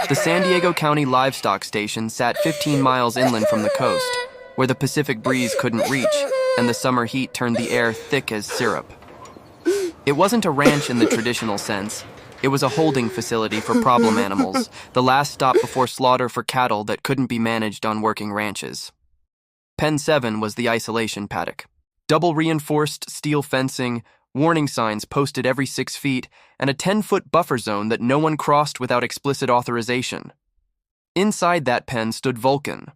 The San Diego County Livestock Station sat 15 miles inland from the coast, where the Pacific breeze couldn't reach, and the summer heat turned the air thick as syrup. It wasn't a ranch in the traditional sense. It was a holding facility for problem animals, the last stop before slaughter for cattle that couldn't be managed on working ranches. Pen 7 was the isolation paddock. Double-reinforced steel fencing, warning signs posted every 6 feet, and a 10-foot buffer zone that no one crossed without explicit authorization. Inside that pen stood Vulcan,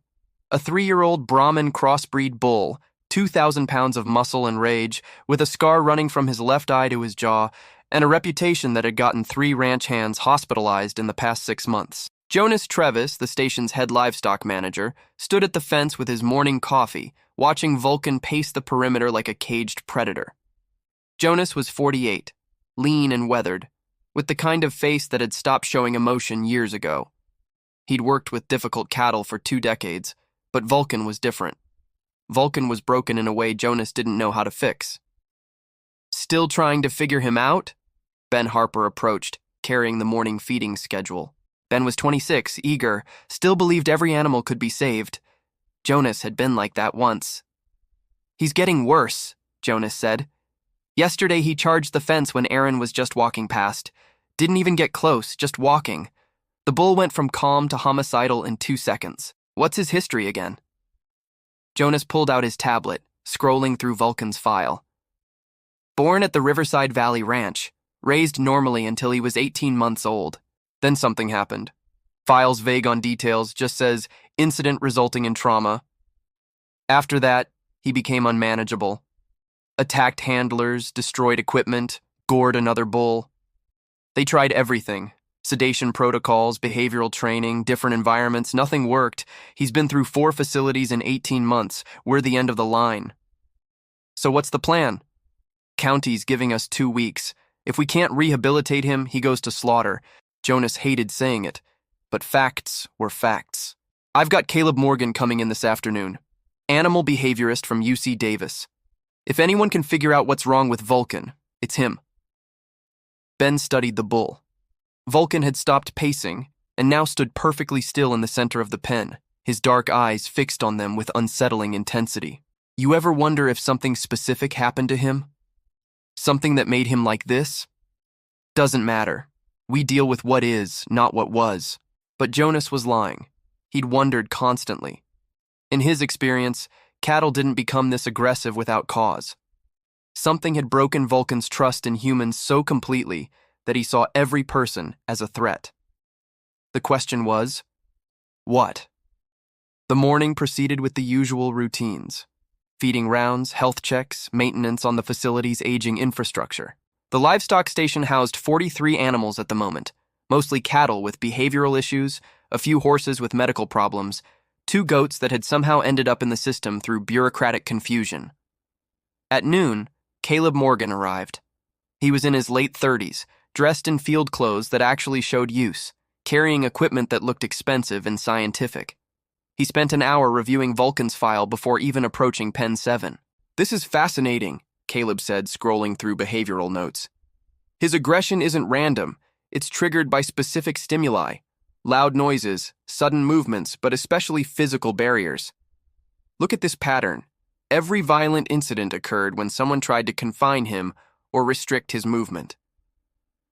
a 3-year-old Brahman crossbreed bull, 2,000 pounds of muscle and rage, with a scar running from his left eye to his jaw, and a reputation that had gotten 3 ranch hands hospitalized in the past 6 months. Jonas Trevis, the station's head livestock manager, stood at the fence with his morning coffee, watching Vulcan pace the perimeter like a caged predator. Jonas was 48, lean and weathered, with the kind of face that had stopped showing emotion years ago. He'd worked with difficult cattle for 2 decades, but Vulcan was different. Vulcan was broken in a way Jonas didn't know how to fix. Still trying to figure him out? Ben Harper approached, carrying the morning feeding schedule. Ben was 26, eager, still believed every animal could be saved. Jonas had been like that once. "He's getting worse," Jonas said. "Yesterday he charged the fence when Aaron was just walking past. Didn't even get close, just walking. The bull went from calm to homicidal in 2 seconds. What's his history again?" Jonas pulled out his tablet, scrolling through Vulcan's file. Born at the Riverside Valley Ranch, raised normally until he was 18 months old. Then something happened. File's vague on details, just says, incident resulting in trauma. After that, he became unmanageable. Attacked handlers, destroyed equipment, gored another bull. They tried everything. Sedation protocols, behavioral training, different environments, nothing worked. He's been through 4 facilities in 18 months. We're the end of the line. So what's the plan? County's giving us 2 weeks. If we can't rehabilitate him, he goes to slaughter. Jonas hated saying it, but facts were facts. I've got Caleb Morgan coming in this afternoon, animal behaviorist from UC Davis. If anyone can figure out what's wrong with Vulcan, it's him. Ben studied the bull. Vulcan had stopped pacing and now stood perfectly still in the center of the pen, his dark eyes fixed on them with unsettling intensity. You ever wonder if something specific happened to him? Something that made him like this? Doesn't matter. We deal with what is, not what was. But Jonas was lying. He'd wondered constantly. In his experience, cattle didn't become this aggressive without cause. Something had broken Vulcan's trust in humans so completely that he saw every person as a threat. The question was, what? The morning proceeded with the usual routines. Feeding rounds, health checks, maintenance on the facility's aging infrastructure. The livestock station housed 43 animals at the moment, mostly cattle with behavioral issues, a few horses with medical problems, 2 goats that had somehow ended up in the system through bureaucratic confusion. At noon, Caleb Morgan arrived. He was in his late 30s, dressed in field clothes that actually showed use, carrying equipment that looked expensive and scientific. He spent an hour reviewing Vulcan's file before even approaching Pen 7. "This is fascinating," Caleb said, scrolling through behavioral notes. "His aggression isn't random. It's triggered by specific stimuli, loud noises, sudden movements, but especially physical barriers. Look at this pattern. Every violent incident occurred when someone tried to confine him or restrict his movement."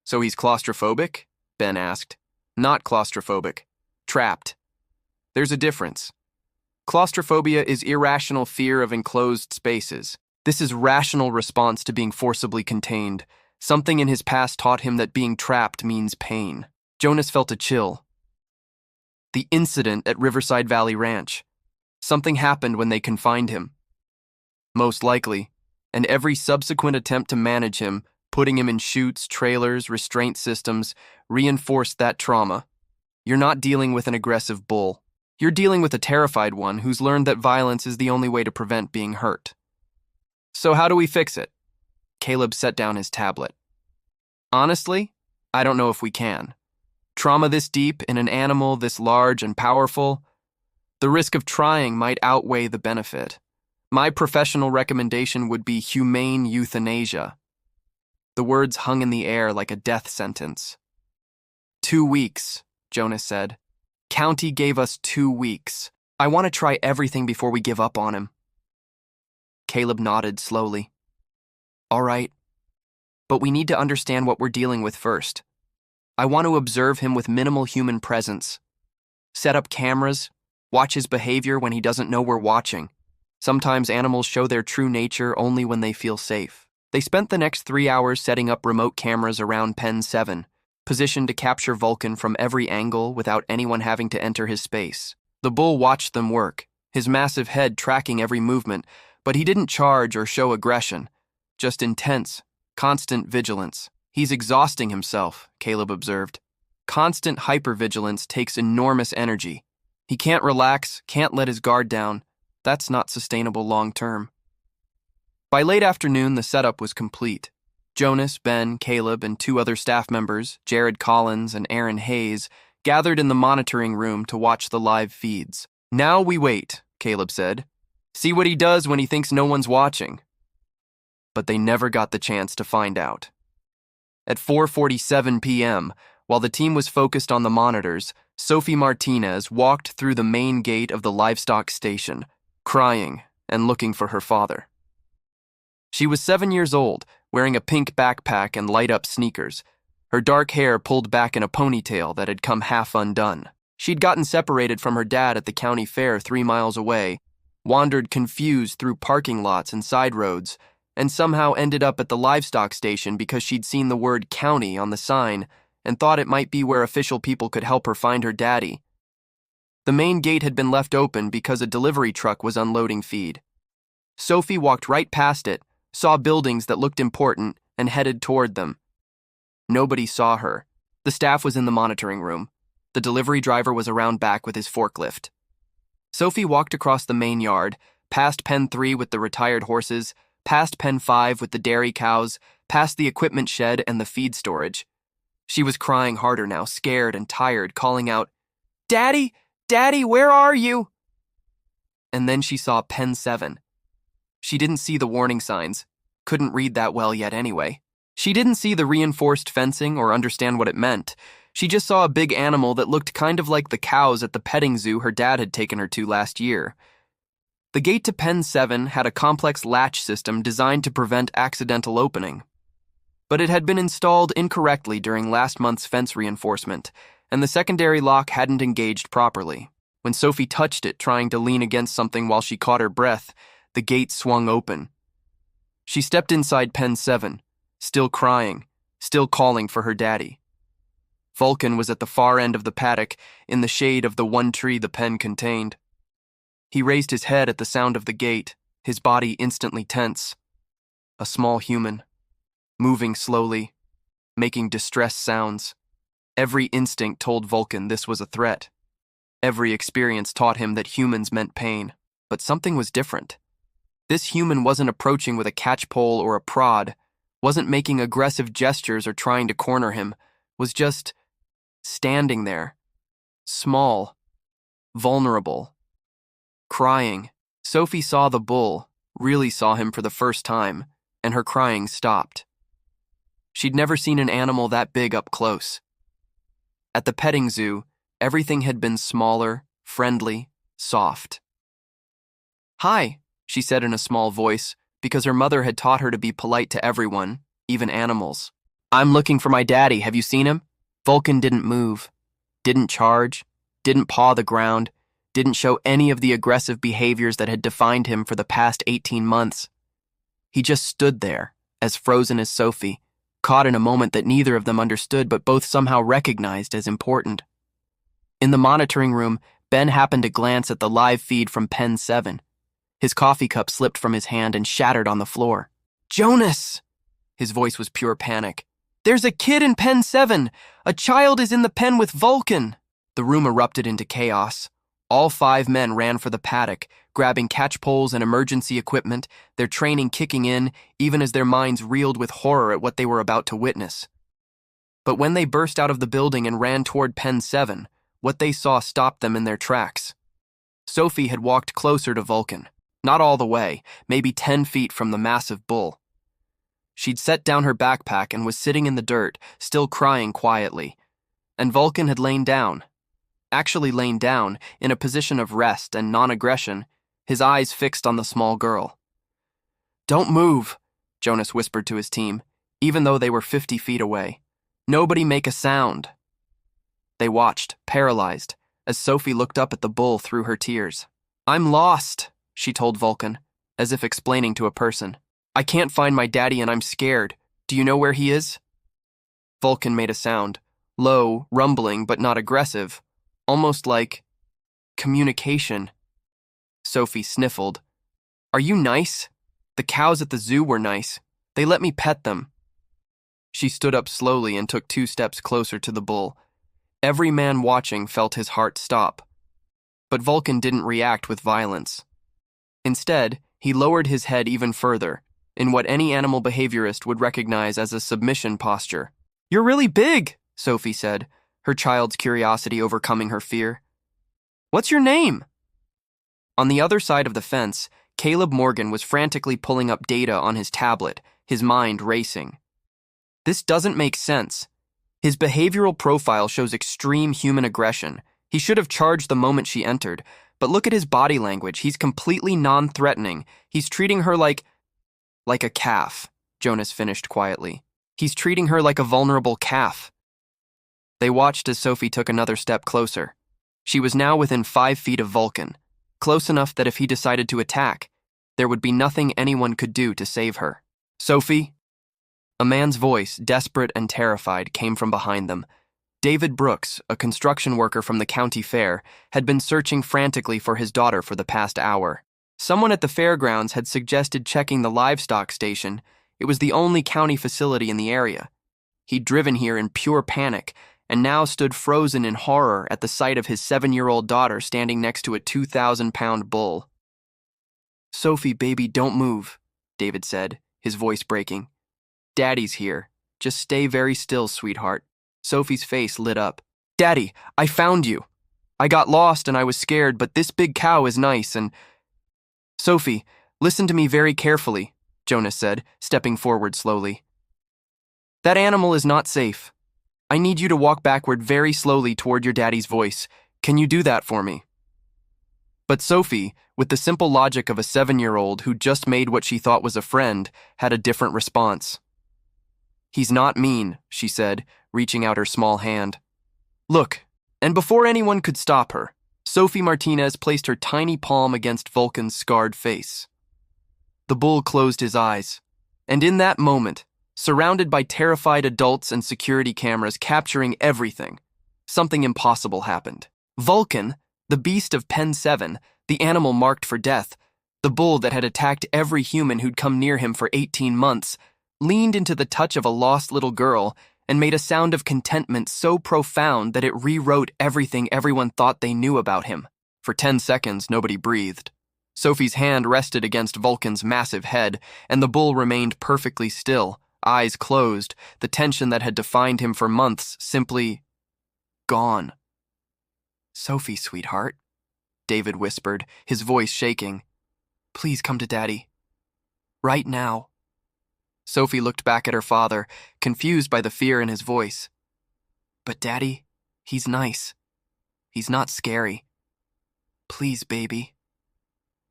"So he's claustrophobic?" Ben asked. "Not claustrophobic. Trapped. There's a difference. Claustrophobia is irrational fear of enclosed spaces. This is rational response to being forcibly contained. Something in his past taught him that being trapped means pain." Jonas felt a chill. The incident at Riverside Valley Ranch. Something happened when they confined him. Most likely, and every subsequent attempt to manage him, putting him in chutes, trailers, restraint systems, reinforced that trauma. You're not dealing with an aggressive bull. You're dealing with a terrified one who's learned that violence is the only way to prevent being hurt. "So how do we fix it?" Caleb set down his tablet. "Honestly, I don't know if we can. Trauma this deep in an animal this large and powerful, the risk of trying might outweigh the benefit. My professional recommendation would be humane euthanasia." The words hung in the air like a death sentence. 2 weeks, Jonas said. County gave us 2 weeks. I want to try everything before we give up on him. Caleb nodded slowly. All right, but we need to understand what we're dealing with first. I want to observe him with minimal human presence. Set up cameras, watch his behavior when he doesn't know we're watching. Sometimes animals show their true nature only when they feel safe. They spent the next 3 hours setting up remote cameras around Pen 7, positioned to capture Vulcan from every angle without anyone having to enter his space. The bull watched them work, his massive head tracking every movement, but he didn't charge or show aggression, just intense, constant vigilance. He's exhausting himself, Caleb observed. Constant hypervigilance takes enormous energy. He can't relax, can't let his guard down. That's not sustainable long-term. By late afternoon, the setup was complete. Jonas, Ben, Caleb, and 2 other staff members, Jared Collins and Aaron Hayes, gathered in the monitoring room to watch the live feeds. Now we wait, Caleb said. See what he does when he thinks no one's watching. But they never got the chance to find out. At 4:47 p.m., while the team was focused on the monitors, Sophie Martinez walked through the main gate of the livestock station, crying and looking for her father. She was 7 years old, wearing a pink backpack and light-up sneakers, her dark hair pulled back in a ponytail that had come half undone. She'd gotten separated from her dad at the county fair 3 miles away, wandered confused through parking lots and side roads, and somehow ended up at the livestock station because she'd seen the word county on the sign and thought it might be where official people could help her find her daddy. The main gate had been left open because a delivery truck was unloading feed. Sophie walked right past it, saw buildings that looked important, and headed toward them. Nobody saw her. The staff was in the monitoring room. The delivery driver was around back with his forklift. Sophie walked across the main yard, past Pen 3 with the retired horses, past Pen 5 with the dairy cows, past the equipment shed and the feed storage. She was crying harder now, scared and tired, calling out, "Daddy! Daddy, where are you?" And then she saw Pen 7. She didn't see the warning signs, couldn't read that well yet anyway. She didn't see the reinforced fencing or understand what it meant. She just saw a big animal that looked kind of like the cows at the petting zoo her dad had taken her to last year. The gate to Pen 7 had a complex latch system designed to prevent accidental opening. But it had been installed incorrectly during last month's fence reinforcement, and the secondary lock hadn't engaged properly. When Sophie touched it, trying to lean against something while she caught her breath, the gate swung open. She stepped inside Pen 7, still crying, still calling for her daddy. Vulcan was at the far end of the paddock, in the shade of the one tree the pen contained. He raised his head at the sound of the gate, his body instantly tense. A small human, moving slowly, making distressed sounds. Every instinct told Vulcan this was a threat. Every experience taught him that humans meant pain, but something was different. This human wasn't approaching with a catchpole or a prod, wasn't making aggressive gestures or trying to corner him, was just standing there, small, vulnerable, crying. Sophie saw the bull, really saw him for the first time, and her crying stopped. She'd never seen an animal that big up close. At the petting zoo, everything had been smaller, friendly, soft. "Hi," she said in a small voice, because her mother had taught her to be polite to everyone, even animals. "I'm looking for my daddy. Have you seen him?" Vulcan didn't move, didn't charge, didn't paw the ground, didn't show any of the aggressive behaviors that had defined him for the past 18 months. He just stood there, as frozen as Sophie, caught in a moment that neither of them understood but both somehow recognized as important. In the monitoring room, Ben happened to glance at the live feed from Pen 7. His coffee cup slipped from his hand and shattered on the floor. "Jonas!" His voice was pure panic. "There's a kid in Pen 7! A child is in the pen with Vulcan!" The room erupted into chaos. All 5 men ran for the paddock, grabbing catch poles and emergency equipment, their training kicking in, even as their minds reeled with horror at what they were about to witness. But when they burst out of the building and ran toward Pen 7, what they saw stopped them in their tracks. Sophie had walked closer to Vulcan. Not all the way, maybe 10 feet from the massive bull. She'd set down her backpack and was sitting in the dirt, still crying quietly. and Vulcan had lain down. Actually lain down, in a position of rest and non-aggression, his eyes fixed on the small girl. "Don't move," Jonas whispered to his team, even though they were 50 feet away. "Nobody make a sound." They watched, paralyzed, as Sophie looked up at the bull through her tears. "I'm lost," she told Vulcan, as if explaining to a person. "I can't find my daddy and I'm scared. Do you know where he is?" Vulcan made a sound, low, rumbling, but not aggressive, almost like communication. Sophie sniffled. "Are you nice? The cows at the zoo were nice. They let me pet them." She stood up slowly and took 2 steps closer to the bull. Every man watching felt his heart stop. But Vulcan didn't react with violence. Instead, he lowered his head even further, in what any animal behaviorist would recognize as a submission posture. "You're really big," Sophie said, her child's curiosity overcoming her fear. "What's your name?" On the other side of the fence, Caleb Morgan was frantically pulling up data on his tablet, his mind racing. "This doesn't make sense. His behavioral profile shows extreme human aggression. He should have charged the moment she entered, but look at his body language. He's completely non-threatening. He's treating her like a calf," Jonas finished quietly. "He's treating her like a vulnerable calf." They watched as Sophie took another step closer. She was now within 5 feet of Vulcan, close enough that if he decided to attack, there would be nothing anyone could do to save her. "Sophie?" A man's voice, desperate and terrified, came from behind them. David Brooks, a construction worker from the county fair, had been searching frantically for his daughter for the past hour. Someone at the fairgrounds had suggested checking the livestock station. It was the only county facility in the area. He'd driven here in pure panic, and now stood frozen in horror at the sight of his 7-year-old daughter standing next to a 2,000-pound bull. "Sophie, baby, don't move," David said, his voice breaking. "Daddy's here. Just stay very still, sweetheart." Sophie's face lit up. "Daddy, I found you. I got lost and I was scared, but this big cow is nice and—" "Sophie, listen to me very carefully," Jonas said, stepping forward slowly. "That animal is not safe. I need you to walk backward very slowly toward your daddy's voice. Can you do that for me?" But Sophie, with the simple logic of a 7-year-old who just made what she thought was a friend, had a different response. "He's not mean," she said, reaching out her small hand. "Look," and before anyone could stop her, Sophie Martinez placed her tiny palm against Vulcan's scarred face. The bull closed his eyes, and in that moment, surrounded by terrified adults and security cameras capturing everything, something impossible happened. Vulcan, the beast of Pen 7, the animal marked for death, the bull that had attacked every human who'd come near him for 18 months, leaned into the touch of a lost little girl and made a sound of contentment so profound that it rewrote everything everyone thought they knew about him. For 10 seconds, nobody breathed. Sophie's hand rested against Vulcan's massive head, and the bull remained perfectly still, eyes closed, the tension that had defined him for months simply gone. "Sophie, sweetheart," David whispered, his voice shaking. "Please come to Daddy. Right now." Sophie looked back at her father, confused by the fear in his voice. "But Daddy, he's nice. He's not scary. Please, baby."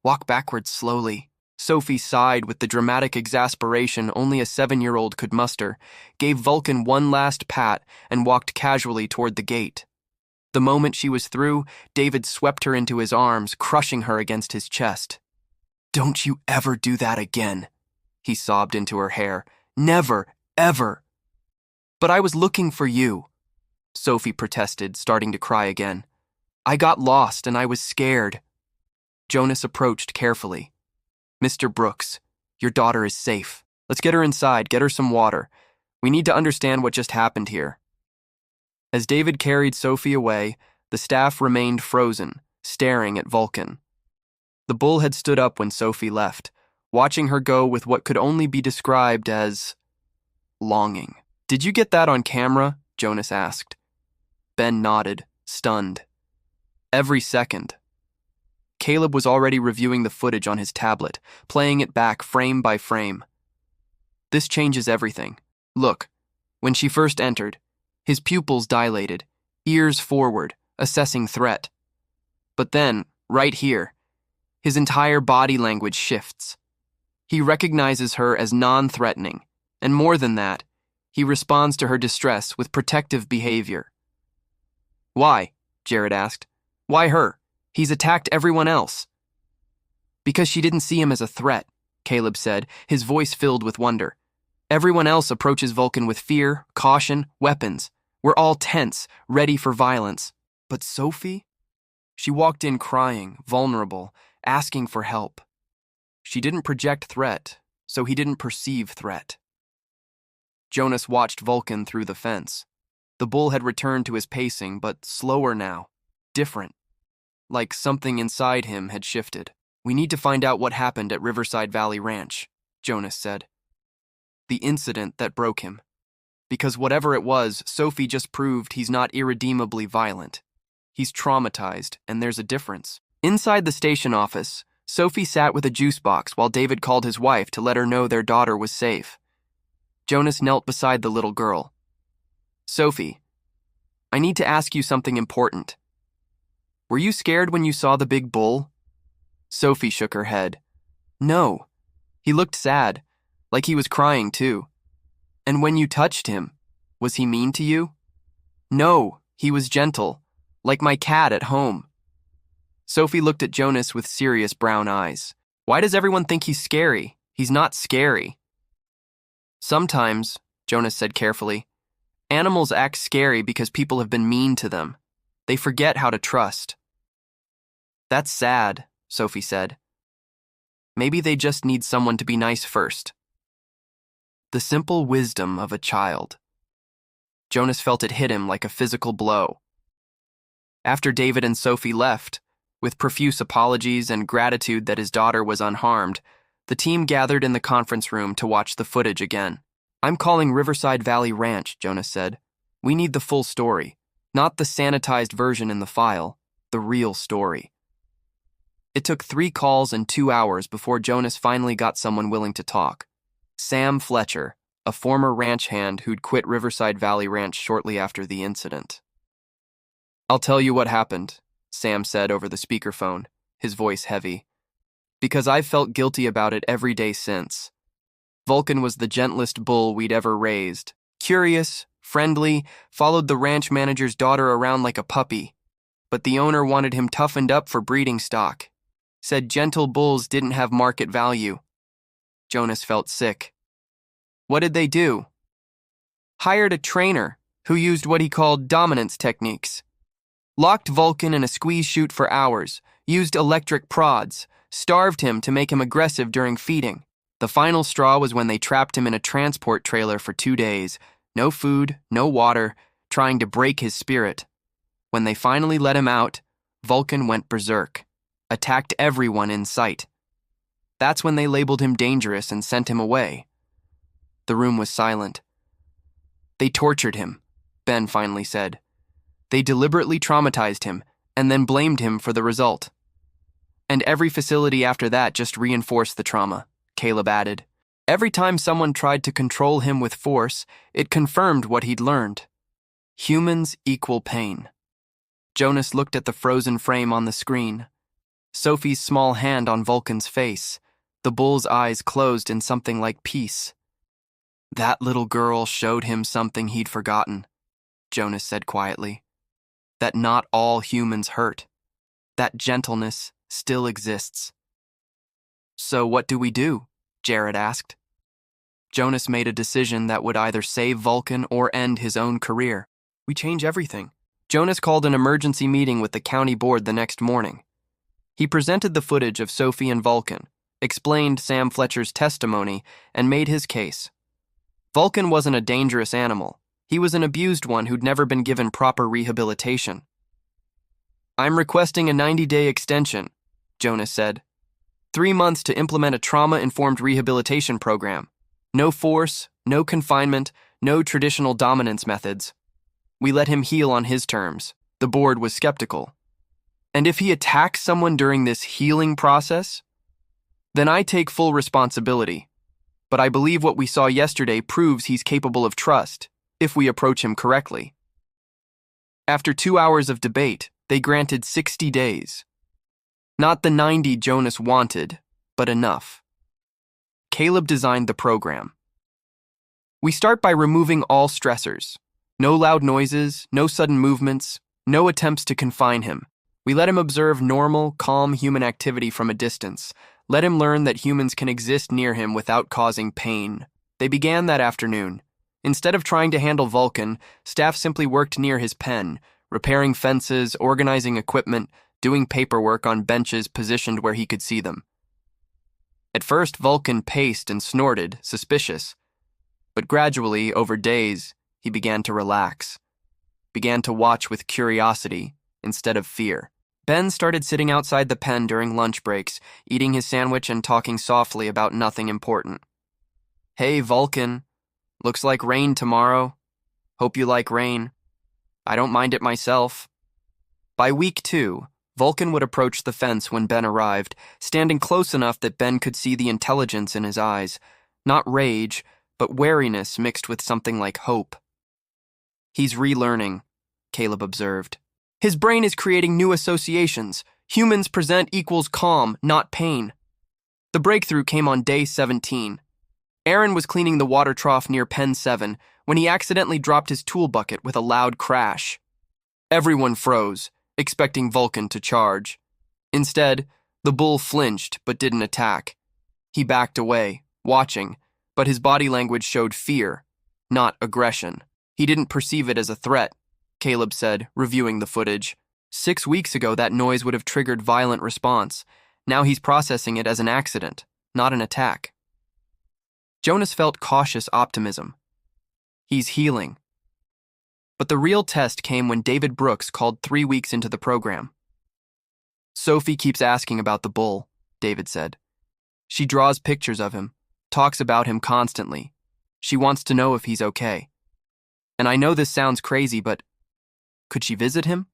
"Walk backwards slowly." Sophie sighed with the dramatic exasperation only a 7-year-old could muster, gave Vulcan one last pat, and walked casually toward the gate. The moment she was through, David swept her into his arms, crushing her against his chest. "Don't you ever do that again," he sobbed into her hair. "Never, ever." "But I was looking for you," Sophie protested, starting to cry again. "I got lost and I was scared." Jonas approached carefully. "Mr. Brooks, your daughter is safe. Let's get her inside, get her some water. We need to understand what just happened here." As David carried Sophie away, the staff remained frozen, staring at Vulcan. The bull had stood up when Sophie left, watching her go with what could only be described as longing. "Did you get that on camera?" Jonas asked. Ben nodded, stunned. "Every second." Caleb was already reviewing the footage on his tablet, playing it back frame by frame. "This changes everything. Look, when she first entered, his pupils dilated, ears forward, assessing threat. But then, right here, his entire body language shifts. He recognizes her as non-threatening, and more than that, he responds to her distress with protective behavior. Why? Jared asked. Why her? He's attacked everyone else. Because she didn't see him as a threat, Caleb said, his voice filled with wonder. Everyone else approaches Vulcan with fear, caution, weapons. We're all tense, ready for violence. But Sophie? She walked in crying, vulnerable, asking for help. She didn't project threat, so he didn't perceive threat. Jonas watched Vulcan through the fence. The bull had returned to his pacing, but slower now, different. Like something inside him had shifted. We need to find out what happened at Riverside Valley Ranch, Jonas said. The incident that broke him. Because whatever it was, Sophie just proved he's not irredeemably violent. He's traumatized, and there's a difference. Inside the station office, Sophie sat with a juice box while David called his wife to let her know their daughter was safe. Jonas knelt beside the little girl. Sophie, I need to ask you something important. Were you scared when you saw the big bull? Sophie shook her head. No. He looked sad, like he was crying too. And when you touched him, was he mean to you? No, he was gentle, like my cat at home. Sophie looked at Jonas with serious brown eyes. Why does everyone think he's scary? He's not scary. Sometimes, Jonas said carefully, animals act scary because people have been mean to them. They forget how to trust. That's sad, Sophie said. Maybe they just need someone to be nice first. The simple wisdom of a child. Jonas felt it hit him like a physical blow. After David and Sophie left, with profuse apologies and gratitude that his daughter was unharmed, the team gathered in the conference room to watch the footage again. I'm calling Riverside Valley Ranch, Jonas said. We need the full story, not the sanitized version in the file, the real story. It took 3 calls and 2 hours before Jonas finally got someone willing to talk. Sam Fletcher, a former ranch hand who'd quit Riverside Valley Ranch shortly after the incident. I'll tell you what happened, Sam said over the speakerphone, his voice heavy. Because I've felt guilty about it every day since. Vulcan was the gentlest bull we'd ever raised. Curious, friendly, followed the ranch manager's daughter around like a puppy. But the owner wanted him toughened up for breeding stock. Said gentle bulls didn't have market value. Jonas felt sick. What did they do? Hired a trainer who used what he called dominance techniques. Locked Vulcan in a squeeze chute for hours, used electric prods, starved him to make him aggressive during feeding. The final straw was when they trapped him in a transport trailer for 2 days, no food, no water, trying to break his spirit. When they finally let him out, Vulcan went berserk, attacked everyone in sight. That's when they labeled him dangerous and sent him away. The room was silent. They tortured him, Ben finally said. They deliberately traumatized him and then blamed him for the result. And every facility after that just reinforced the trauma, Caleb added. Every time someone tried to control him with force, it confirmed what he'd learned. Humans equal pain. Jonas looked at the frozen frame on the screen. Sophie's small hand on Vulcan's face. The bull's eyes closed in something like peace. That little girl showed him something he'd forgotten, Jonas said quietly. That not all humans hurt. That gentleness still exists. So what do we do? Jared asked. Jonas made a decision that would either save Vulcan or end his own career. We change everything. Jonas called an emergency meeting with the county board the next morning. He presented the footage of Sophie and Vulcan, explained Sam Fletcher's testimony, and made his case. Vulcan wasn't a dangerous animal. He was an abused one who'd never been given proper rehabilitation. I'm requesting a 90-day extension, Jonas said. 3 months to implement a trauma-informed rehabilitation program. No force, no confinement, no traditional dominance methods. We let him heal on his terms. The board was skeptical. And if he attacks someone during this healing process, then I take full responsibility. But I believe what we saw yesterday proves he's capable of trust, if we approach him correctly. After 2 hours of debate, they granted 60 days. Not the 90 Jonas wanted, but enough. Caleb designed the program. We start by removing all stressors. No loud noises, no sudden movements, no attempts to confine him. We let him observe normal, calm human activity from a distance. Let him learn that humans can exist near him without causing pain. They began that afternoon. Instead of trying to handle Vulcan, staff simply worked near his pen, repairing fences, organizing equipment, doing paperwork on benches positioned where he could see them. At first, Vulcan paced and snorted, suspicious. But gradually, over days, he began to relax, began to watch with curiosity instead of fear. Ben started sitting outside the pen during lunch breaks, eating his sandwich and talking softly about nothing important. "Hey, Vulcan. Looks like rain tomorrow. Hope you like rain. I don't mind it myself." By week 2, Vulcan would approach the fence when Ben arrived, standing close enough that Ben could see the intelligence in his eyes. Not rage, but wariness mixed with something like hope. "He's relearning," Caleb observed. "His brain is creating new associations. Humans present equals calm, not pain." The breakthrough came on day 17. Aaron was cleaning the water trough near Pen 7 when he accidentally dropped his tool bucket with a loud crash. Everyone froze, expecting Vulcan to charge. Instead, the bull flinched but didn't attack. He backed away, watching, but his body language showed fear, not aggression. He didn't perceive it as a threat, Caleb said, reviewing the footage. 6 weeks ago, that noise would have triggered violent response. Now he's processing it as an accident, not an attack. Jonas felt cautious optimism. He's healing. But the real test came when David Brooks called 3 weeks into the program. "Sophie keeps asking about the bull," David said. "She draws pictures of him, talks about him constantly. She wants to know if he's okay. And I know this sounds crazy, but could she visit him?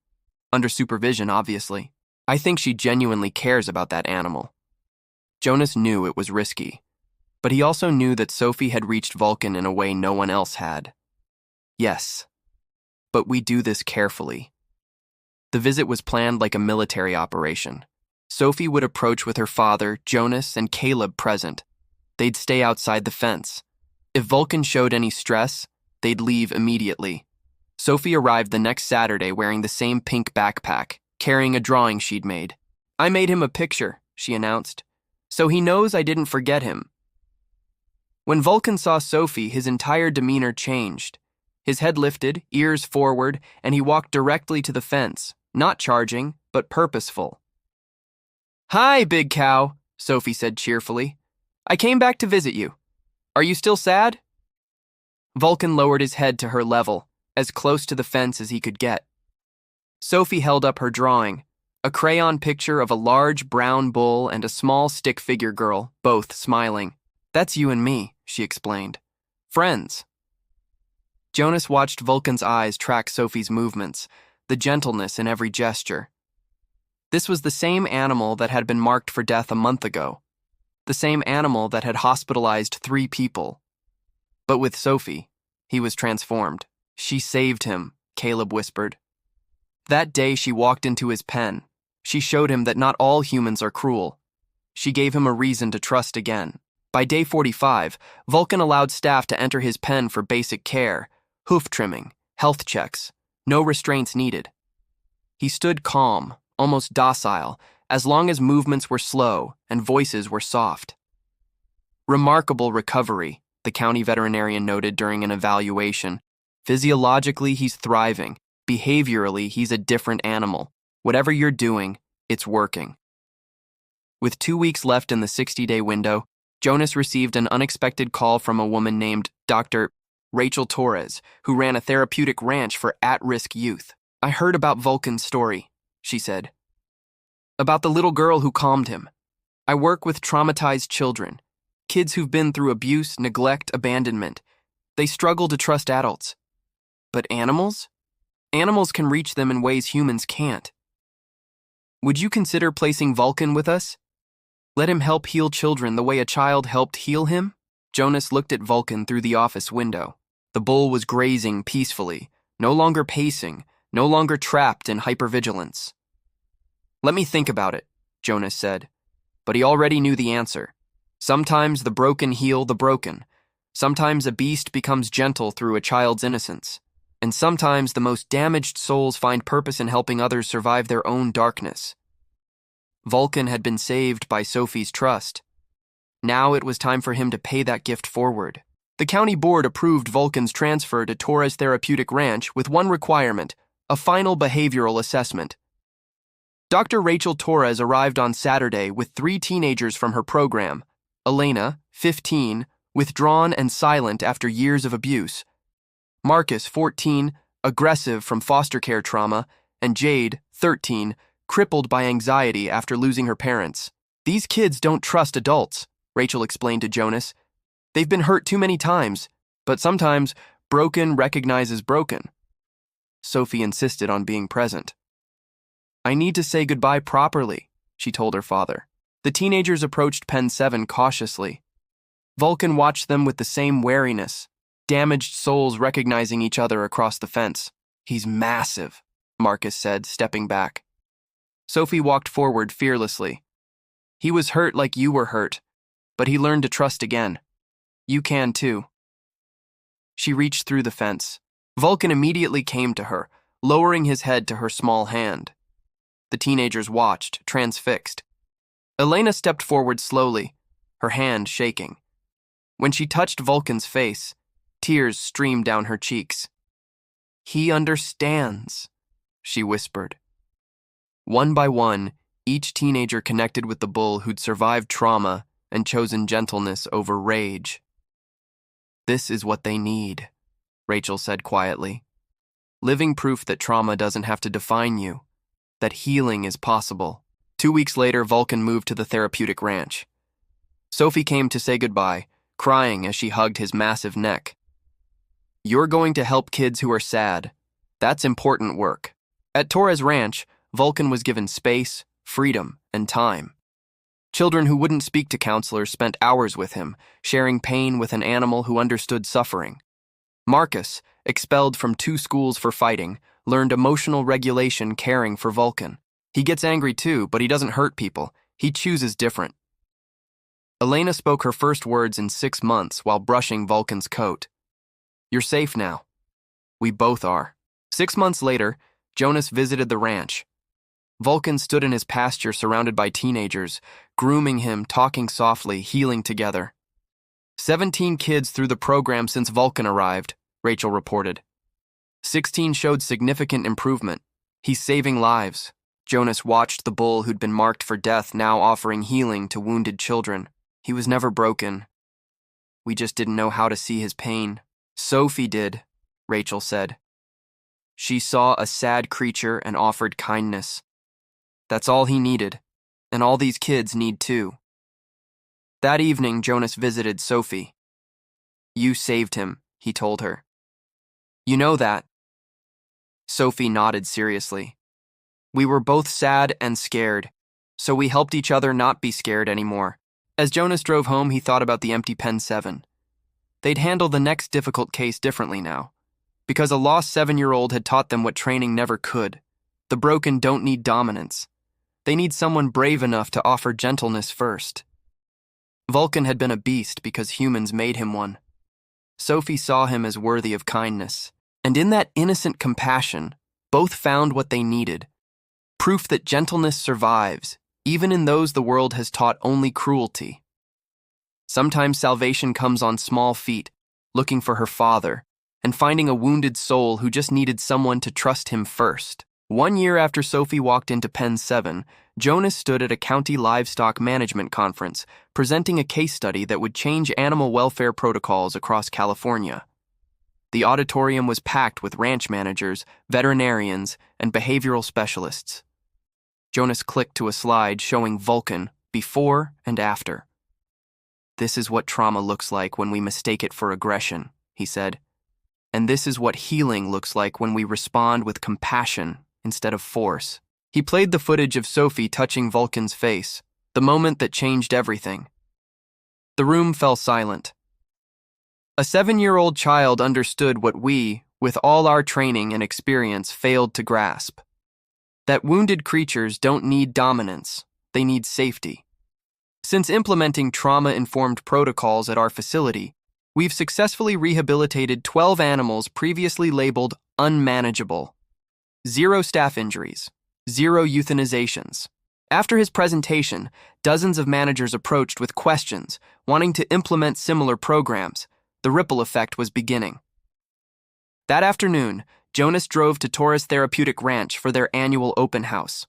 Under supervision, obviously. I think she genuinely cares about that animal." Jonas knew it was risky, but he also knew that Sophie had reached Vulcan in a way no one else had. "Yes, but we do this carefully." The visit was planned like a military operation. Sophie would approach with her father, Jonas, and Caleb present. They'd stay outside the fence. If Vulcan showed any stress, they'd leave immediately. Sophie arrived the next Saturday wearing the same pink backpack, carrying a drawing she'd made. "I made him a picture," she announced, "so he knows I didn't forget him." When Vulcan saw Sophie, his entire demeanor changed. His head lifted, ears forward, and he walked directly to the fence, not charging, but purposeful. "Hi, big cow," Sophie said cheerfully. "I came back to visit you. Are you still sad?" Vulcan lowered his head to her level, as close to the fence as he could get. Sophie held up her drawing, a crayon picture of a large brown bull and a small stick figure girl, both smiling. "That's you and me," she explained. "Friends." Jonas watched Vulcan's eyes track Sophie's movements, the gentleness in every gesture. This was the same animal that had been marked for death a month ago, the same animal that had hospitalized 3 people. But with Sophie, he was transformed. "She saved him," Caleb whispered. That day she walked into his pen. She showed him that not all humans are cruel. She gave him a reason to trust again. By day 45, Vulcan allowed staff to enter his pen for basic care, hoof trimming, health checks, no restraints needed. He stood calm, almost docile, as long as movements were slow and voices were soft. "Remarkable recovery," the county veterinarian noted during an evaluation. "Physiologically, he's thriving. Behaviorally, he's a different animal. Whatever you're doing, it's working." With 2 weeks left in the 60-day window, Jonas received an unexpected call from a woman named Dr. Rachel Torres, who ran a therapeutic ranch for at-risk youth. "I heard about Vulcan's story," she said. "About the little girl who calmed him. I work with traumatized children, kids who've been through abuse, neglect, abandonment. They struggle to trust adults. But animals? Animals can reach them in ways humans can't. Would you consider placing Vulcan with us? Let him help heal children the way a child helped heal him?" Jonas looked at Vulcan through the office window. The bull was grazing peacefully, no longer pacing, no longer trapped in hypervigilance. "Let me think about it," Jonas said, but he already knew the answer. Sometimes the broken heal the broken. Sometimes a beast becomes gentle through a child's innocence. And sometimes the most damaged souls find purpose in helping others survive their own darkness. Vulcan had been saved by Sophie's trust. Now it was time for him to pay that gift forward. The county board approved Vulcan's transfer to Torres Therapeutic Ranch with one requirement: a final behavioral assessment. Dr. Rachel Torres arrived on Saturday with 3 teenagers from her program: Elena, 15, withdrawn and silent after years of abuse; Marcus, 14, aggressive from foster care trauma; and Jade, 13, crippled by anxiety after losing her parents. "These kids don't trust adults," Rachel explained to Jonas. "They've been hurt too many times, but sometimes broken recognizes broken." Sophie insisted on being present. "I need to say goodbye properly," she told her father. The teenagers approached Pen 7 cautiously. Vulcan watched them with the same wariness, damaged souls recognizing each other across the fence. "He's massive," Marcus said, stepping back. Sophie walked forward fearlessly. "He was hurt like you were hurt, but he learned to trust again. You can too." She reached through the fence. Vulcan immediately came to her, lowering his head to her small hand. The teenagers watched, transfixed. Elena stepped forward slowly, her hand shaking. When she touched Vulcan's face, tears streamed down her cheeks. "He understands," she whispered. One by one, each teenager connected with the bull who'd survived trauma and chosen gentleness over rage. "This is what they need," Rachel said quietly. "Living proof that trauma doesn't have to define you, that healing is possible." 2 weeks later, Vulcan moved to the therapeutic ranch. Sophie came to say goodbye, crying as she hugged his massive neck. "You're going to help kids who are sad. That's important work." At Torres Ranch, Vulcan was given space, freedom, and time. Children who wouldn't speak to counselors spent hours with him, sharing pain with an animal who understood suffering. Marcus, expelled from 2 schools for fighting, learned emotional regulation caring for Vulcan. He gets angry too, but he doesn't hurt people. He chooses different. Elena spoke her first words in 6 months while brushing Vulcan's coat. "You're safe now." "We both are." 6 months later, Jonas visited the ranch. Vulcan stood in his pasture surrounded by teenagers, grooming him, talking softly, healing together. 17 kids through the program since Vulcan arrived, Rachel reported. 16 showed significant improvement. He's saving lives. Jonas watched the bull who'd been marked for death now offering healing to wounded children. He was never broken. We just didn't know how to see his pain. "Sophie did," Rachel said. "She saw a sad creature and offered kindness. That's all he needed, and all these kids need too." That evening, Jonas visited Sophie. "You saved him," he told her. "You know that?" Sophie nodded seriously. "We were both sad and scared, so we helped each other not be scared anymore." As Jonas drove home, he thought about the empty Pen 7. They'd handle the next difficult case differently now, because a lost 7-year-old had taught them what training never could. The broken don't need dominance. They need someone brave enough to offer gentleness first. Vulcan had been a beast because humans made him one. Sophie saw him as worthy of kindness, and in that innocent compassion, both found what they needed: proof that gentleness survives, even in those the world has taught only cruelty. Sometimes salvation comes on small feet, looking for her father, and finding a wounded soul who just needed someone to trust him first. 1 year after Sophie walked into Pen 7, Jonas stood at a county livestock management conference, presenting a case study that would change animal welfare protocols across California. The auditorium was packed with ranch managers, veterinarians, and behavioral specialists. Jonas clicked to a slide showing Vulcan before and after. "This is what trauma looks like when we mistake it for aggression," he said. "And this is what healing looks like when we respond with compassion instead of force." He played the footage of Sophie touching Vulcan's face, the moment that changed everything. The room fell silent. A 7-year-old child understood what we, with all our training and experience, failed to grasp. That wounded creatures don't need dominance, they need safety. Since implementing trauma-informed protocols at our facility, we've successfully rehabilitated 12 animals previously labeled unmanageable. 0 staff injuries, 0 euthanizations. After his presentation, dozens of managers approached with questions, wanting to implement similar programs. The ripple effect was beginning. That afternoon, Jonas drove to Torres Therapeutic Ranch for their annual open house.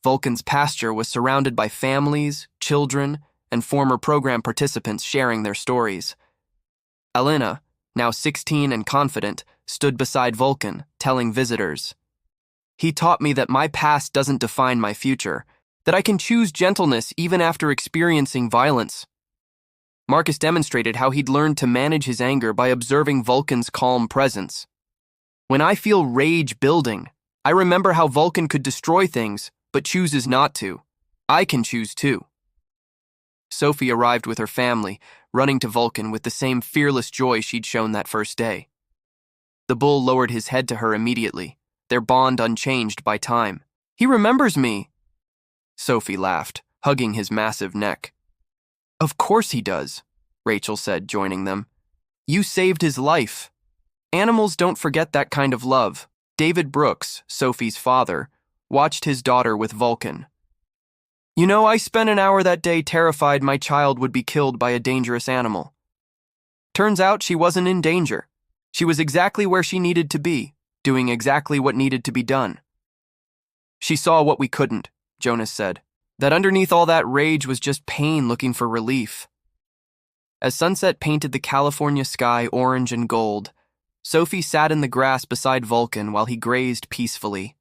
Vulcan's pasture was surrounded by families, children, and former program participants sharing their stories. Alina, now 16 and confident, stood beside Vulcan, telling visitors, "He taught me that my past doesn't define my future, that I can choose gentleness even after experiencing violence." Marcus demonstrated how he'd learned to manage his anger by observing Vulcan's calm presence. "When I feel rage building, I remember how Vulcan could destroy things, but chooses not to. I can choose too." Sophie arrived with her family, running to Vulcan with the same fearless joy she'd shown that first day. The bull lowered his head to her immediately, their bond unchanged by time. "He remembers me." Sophie laughed, hugging his massive neck. "Of course he does," Rachel said, joining them. "You saved his life. Animals don't forget that kind of love." David Brooks, Sophie's father, watched his daughter with Vulcan. "You know, I spent an hour that day terrified my child would be killed by a dangerous animal. Turns out she wasn't in danger. She was exactly where she needed to be, doing exactly what needed to be done." "She saw what we couldn't," Jonas said. "That underneath all that rage was just pain looking for relief." As sunset painted the California sky orange and gold, Sophie sat in the grass beside Vulcan while he grazed peacefully.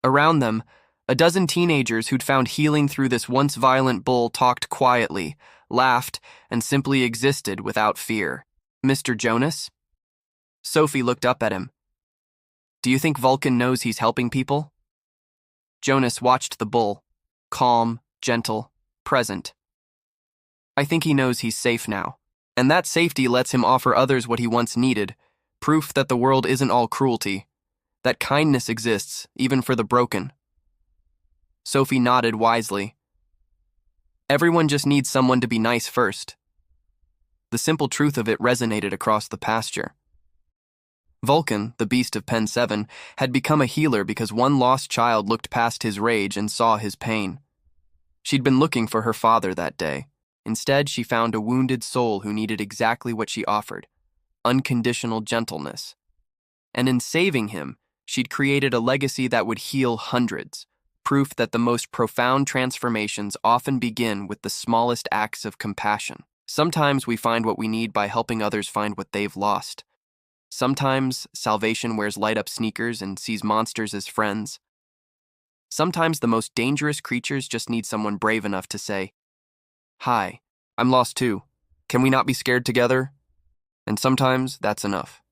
Around them, a dozen teenagers who'd found healing through this once violent bull talked quietly, laughed, and simply existed without fear. "Mr. Jonas?" Sophie looked up at him. "Do you think Vulcan knows he's helping people?" Jonas watched the bull, calm, gentle, present. "I think he knows he's safe now, and that safety lets him offer others what he once needed, proof that the world isn't all cruelty, that kindness exists, even for the broken." Sophie nodded wisely. "Everyone just needs someone to be nice first." The simple truth of it resonated across the pasture. Vulcan, the beast of Pen 7, had become a healer because one lost child looked past his rage and saw his pain. She'd been looking for her father that day. Instead, she found a wounded soul who needed exactly what she offered: unconditional gentleness. And in saving him, she'd created a legacy that would heal hundreds, proof that the most profound transformations often begin with the smallest acts of compassion. Sometimes we find what we need by helping others find what they've lost. Sometimes salvation wears light-up sneakers and sees monsters as friends. Sometimes the most dangerous creatures just need someone brave enough to say, "Hi, I'm lost too. Can we not be scared together?" And sometimes that's enough.